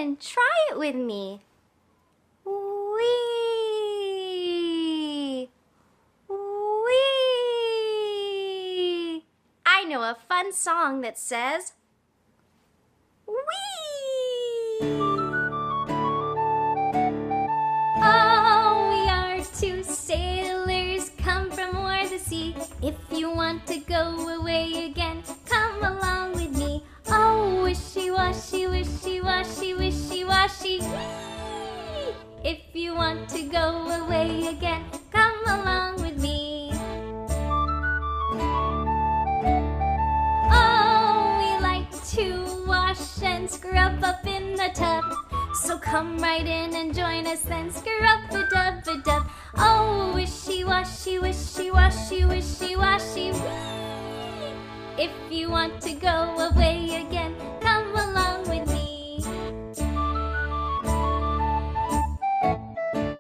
on, try it with me. Wee! Wee! I know a fun song that says, wee! Oh, we are two sailors come from o'er the sea. If you want to go away again, come along with me. Oh, wishy-washy, wishy-washy, wishy-washy. If you want to go away again, come along with me. Oh, we like to wash and scrub up in the tub. So come right in and join us then, scrub-a-dub-a-dub. Oh, wishy-washy, wishy-washy, wishy-washy. If you want to go away